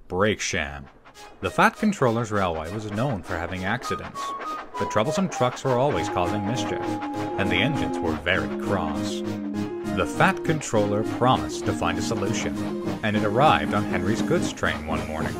Brake-Sham. The Fat Controller's railway was known for having accidents. The troublesome trucks were always causing mischief, and the engines were very cross. The Fat Controller promised to find a solution, and it arrived on Henry's goods train one morning.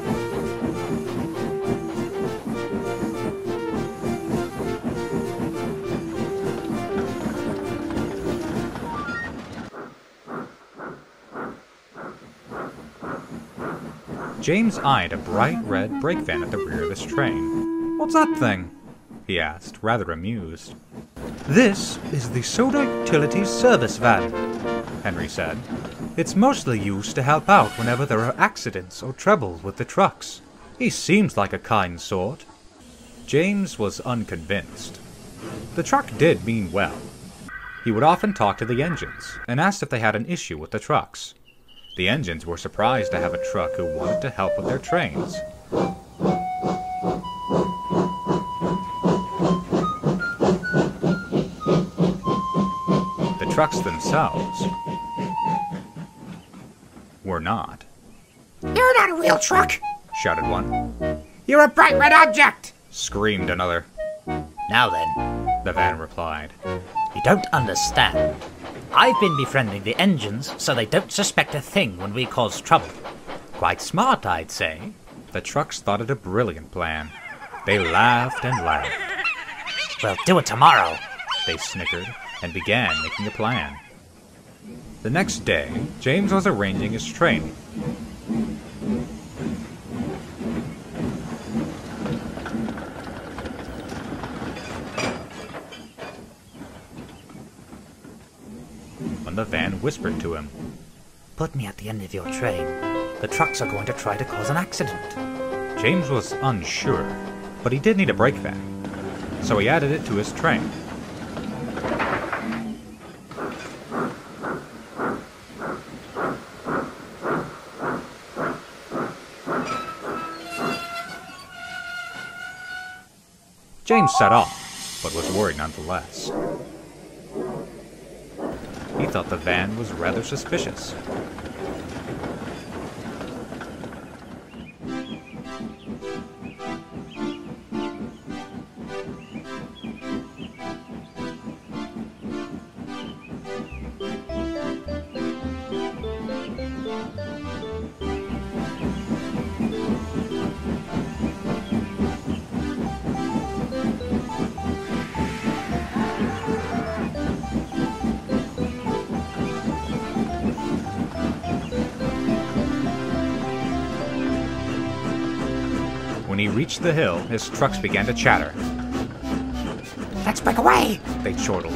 James eyed a bright red brake van at the rear of his train. "What's that thing?" he asked, rather amused. "This is the Sodor Utility Service van," Henry said. "It's mostly used to help out whenever there are accidents or trouble with the trucks. He seems like a kind sort." James was unconvinced. The truck did mean well. He would often talk to the engines and asked if they had an issue with the trucks. The engines were surprised to have a truck who wanted to help with their trains. The trucks themselves were not. "You're not a real truck!" shouted one. "You're a bright red object!" Screamed another. "Now then," the van replied. "you don't understand. I've been befriending the engines so they don't suspect a thing when we cause trouble. Quite smart, I'd say." The trucks thought it a brilliant plan. They laughed and laughed. "We'll do it tomorrow," they snickered and began making a plan. The next day, James was arranging his train. When the van whispered to him, "Put me at the end of your train. The trucks are going to try to cause an accident." James was unsure, but he did need a brake van, so he added it to his train. James set off, but was worried nonetheless. He thought the van was rather suspicious. When he reached the hill, his trucks began to chatter. "Let's break away!" They chortled.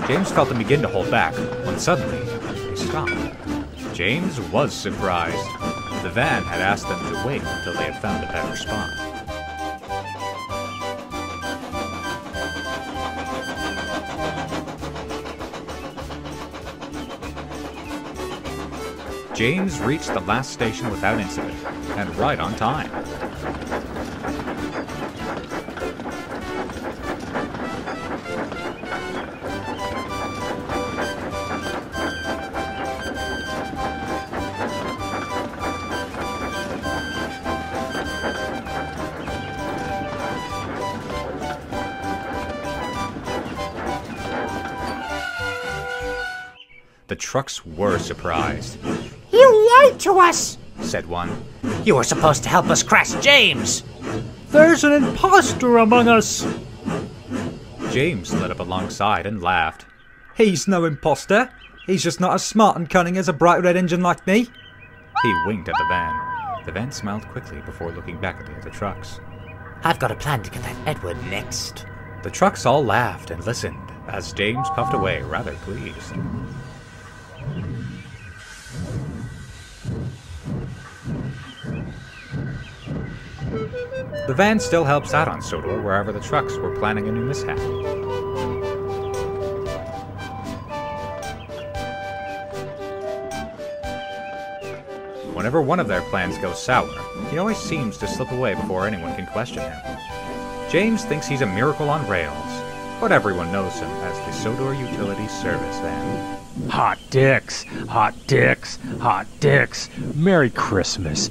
James felt them begin to hold back, when suddenly they stopped. James was surprised. The van had asked them to wait until they had found a better spot. James reached the last station without incident, and right on time. The trucks were surprised. "You lied to us!" said one. "You were supposed to help us crash James!" "There's an imposter among us!" James slid up alongside and laughed. "He's no imposter. He's just not as smart and cunning as a bright red engine like me." He winked at the van. The van smiled quickly before looking back at the other trucks. "I've got a plan to get that Edward next." The trucks all laughed and listened as James puffed away, rather pleased. The van still helps out on Sodor wherever the trucks were planning a new mishap. Whenever one of their plans goes sour, he always seems to slip away before anyone can question him. James thinks he's a miracle on rails, but everyone knows him as the Sodor Utility Service van. Hot dicks, hot dicks, hot dicks. Merry Christmas.